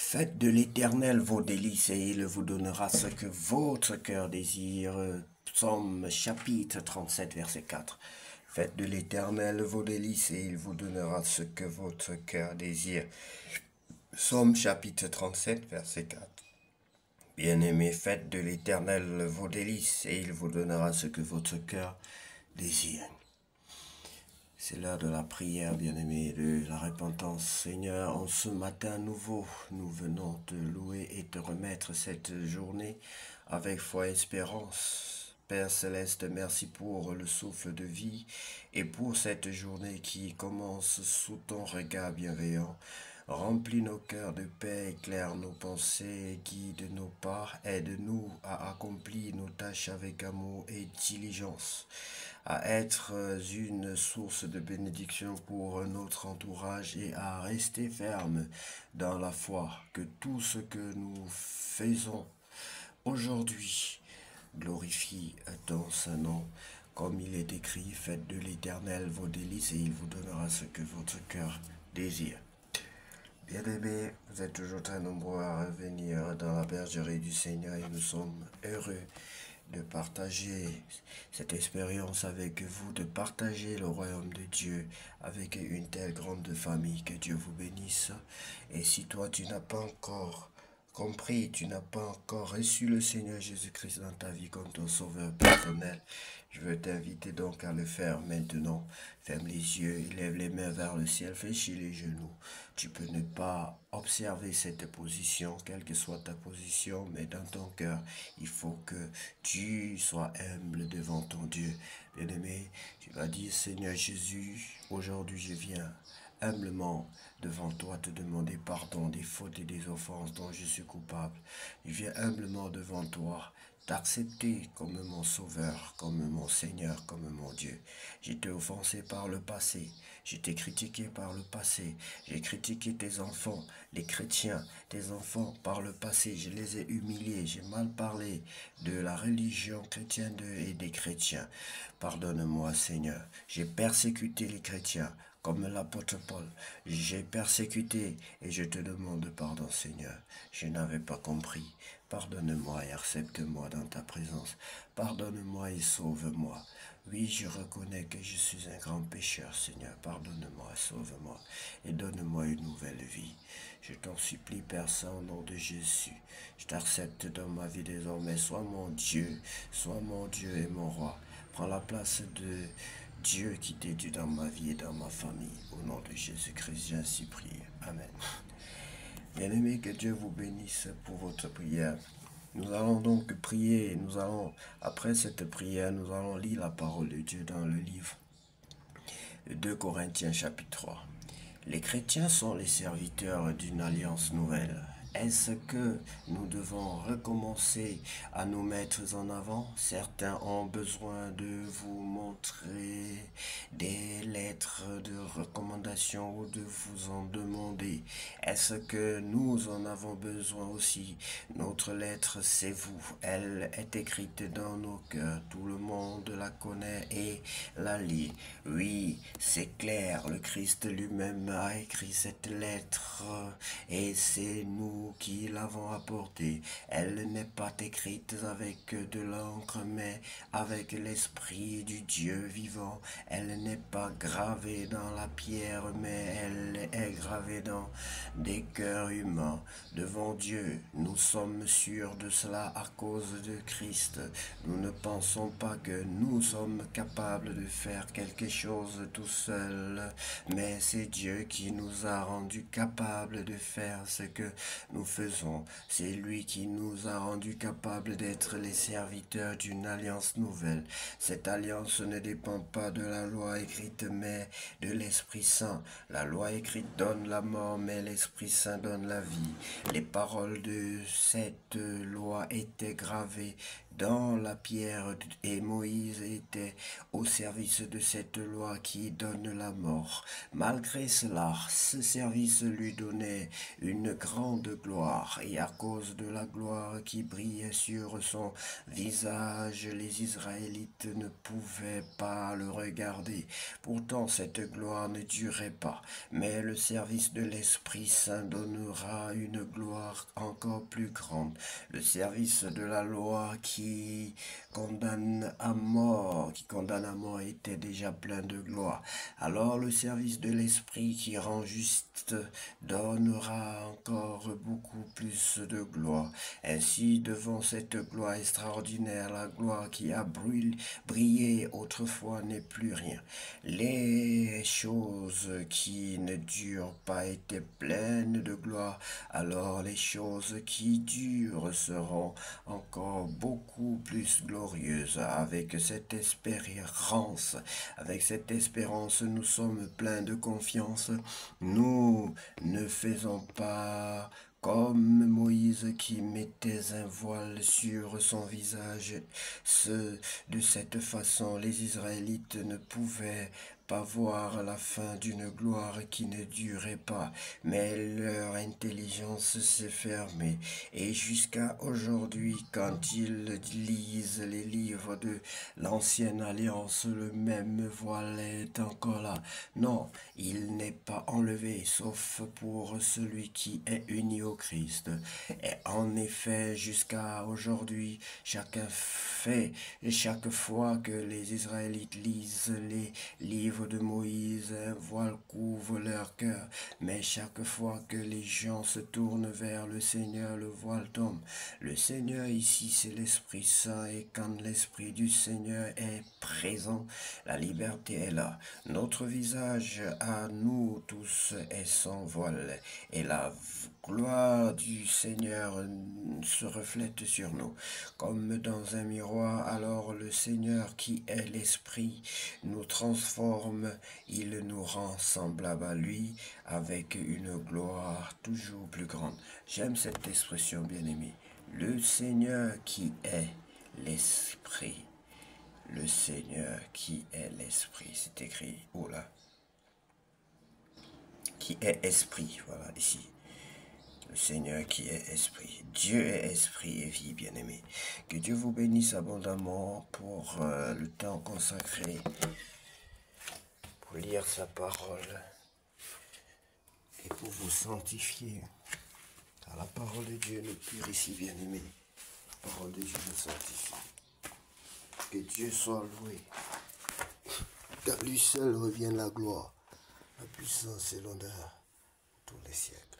Faites de l'Éternel vos délices et il vous donnera ce que votre cœur désire. Psaume chapitre 37, verset 4. Faites de l'Éternel vos délices et il vous donnera ce que votre cœur désire. Psaume chapitre 37, verset 4. Bien-aimés, faites de l'Éternel vos délices et il vous donnera ce que votre cœur désire. C'est l'heure de la prière, bien-aimés, de la repentance. Seigneur, en ce matin nouveau, nous venons te louer et te remettre cette journée avec foi et espérance. Père Céleste, merci pour le souffle de vie et pour cette journée qui commence sous ton regard bienveillant. Remplis nos cœurs de paix, éclaire nos pensées, guide nos pas, aide-nous à accomplir nos tâches avec amour et diligence, à être une source de bénédiction pour notre entourage et à rester ferme dans la foi, que tout ce que nous faisons aujourd'hui glorifie ton Saint-Nom. Comme il est écrit, faites de l'Éternel vos délices et il vous donnera ce que votre cœur désire. Bien-aimés, vous êtes toujours très nombreux à revenir dans la bergerie du Seigneur et nous sommes heureux de partager cette expérience avec vous, de partager le royaume de Dieu avec une telle grande famille. Que Dieu vous bénisse. Et si toi tu n'as pas encore compris, tu n'as pas encore reçu le Seigneur Jésus-Christ dans ta vie comme ton sauveur personnel, je veux t'inviter donc à le faire maintenant. Ferme les yeux, lève les mains vers le ciel, fléchis les genoux. Tu peux ne pas observer cette position, quelle que soit ta position, mais dans ton cœur, il faut que tu sois humble devant ton Dieu. Bien-aimé, tu vas dire, Seigneur Jésus, aujourd'hui je viens humblement devant toi te demander pardon des fautes et des offenses dont je suis coupable. Je viens humblement devant toi t'accepter comme mon sauveur, comme mon Seigneur, comme mon Dieu. J'ai été offensé par le passé, j'ai été critiqué par le passé, j'ai critiqué tes enfants, les chrétiens, tes enfants par le passé, je les ai humiliés, j'ai mal parlé de la religion chrétienne et des chrétiens. Pardonne-moi Seigneur, j'ai persécuté les chrétiens comme l'apôtre Paul. J'ai persécuté et je te demande pardon Seigneur, je n'avais pas compris. Pardonne-moi et accepte-moi dans ta présence. Pardonne-moi et sauve-moi. Oui, je reconnais que je suis un grand pécheur, Seigneur. Pardonne-moi, sauve-moi et donne-moi une nouvelle vie. Je t'en supplie, Père Saint, au nom de Jésus. Je t'accepte dans ma vie désormais. Sois mon Dieu et mon roi. Prends la place de Dieu qui t'est dû dans ma vie et dans ma famille. Au nom de Jésus-Christ, j'ai ainsi prié. Amen. Bien-aimés, que Dieu vous bénisse pour votre prière. Nous allons donc prier, après cette prière, nous allons lire la parole de Dieu dans le livre de 2 Corinthiens chapitre 3. Les chrétiens sont les serviteurs d'une alliance nouvelle. Est-ce que nous devons recommencer à nous mettre en avant? Certains ont besoin de vous montrer des lettres de recommandation ou de vous en demander. Est-ce que nous en avons besoin aussi? Notre lettre, c'est vous. Elle est écrite dans nos cœurs. Tout le monde la connaît et la lit. Oui, c'est clair. Le Christ lui-même a écrit cette lettre et c'est nous qui l'avons apportée. Elle n'est pas écrite avec de l'encre, mais avec l'esprit du Dieu vivant. Elle n'est pas gravée dans la pierre, mais elle est gravée dans des cœurs humains. Devant Dieu, nous sommes sûrs de cela à cause de Christ. Nous ne pensons pas que nous sommes capables de faire quelque chose tout seuls, mais c'est Dieu qui nous a rendus capables de faire ce que nous faisons. C'est lui qui nous a rendus capables d'être les serviteurs d'une alliance nouvelle. Cette alliance ne dépend pas de la loi écrite, mais de l'Esprit Saint. La loi écrite donne la mort, mais l'Esprit Saint donne la vie. Les paroles de cette loi étaient gravées dans la pierre et Moïse était au service de cette loi qui donne la mort. Malgré cela, ce service lui donnait une grande gloire et à cause de la gloire qui brillait sur son visage, les Israélites ne pouvaient pas le regarder. Pourtant, cette gloire ne durait pas, mais le service de l'Esprit Saint donnera une gloire encore plus grande. Le service de la loi qui condamne à mort était déjà plein de gloire. Alors le service de l'Esprit qui rend juste donnera encore beaucoup plus de gloire. Ainsi, devant cette gloire extraordinaire, la gloire qui a brillé autrefois n'est plus rien. Les choses qui ne durent pas étaient pleines de gloire, alors les choses qui durent seront encore beaucoup plus glorieuses. Avec cette espérance, nous sommes pleins de confiance. Nous ne faisons pas comme Moïse qui mettait un voile sur son visage. De cette façon, les Israélites ne pouvaient pas voir la fin d'une gloire qui ne durait pas, mais leur intelligence s'est fermée. Et jusqu'à aujourd'hui, quand ils lisent les livres de l'ancienne alliance, le même voile est encore là. Non, il n'est pas enlevé, sauf pour celui qui est uni au Christ. Et en effet, jusqu'à aujourd'hui, chaque fois que les Israélites lisent les livres de Moïse, un voile couvre leur cœur. Mais chaque fois que les gens se tournent vers le Seigneur, le voile tombe. Le Seigneur ici, c'est l'Esprit Saint, et quand l'Esprit du Seigneur est présent, la liberté est là. Notre visage à nous tous est sans voile, et la gloire du Seigneur se reflète sur nous. Comme dans un miroir, alors le Seigneur qui est l'Esprit nous transforme, il nous rend semblables à lui avec une gloire toujours plus grande. J'aime cette expression, bien-aimé. Le Seigneur qui est l'Esprit. Le Seigneur qui est l'Esprit. C'est écrit, oh là. Qui est Esprit, voilà, ici. Le Seigneur qui est Esprit. Dieu est Esprit et vie, bien-aimé. Que Dieu vous bénisse abondamment pour le temps consacré pour lire sa parole et pour vous sanctifier. Car la parole de Dieu nous purifie, bien-aimé. La parole de Dieu nous sanctifie. Que Dieu soit loué. Qu'à lui seul revienne la gloire, la puissance et l'honneur tous les siècles.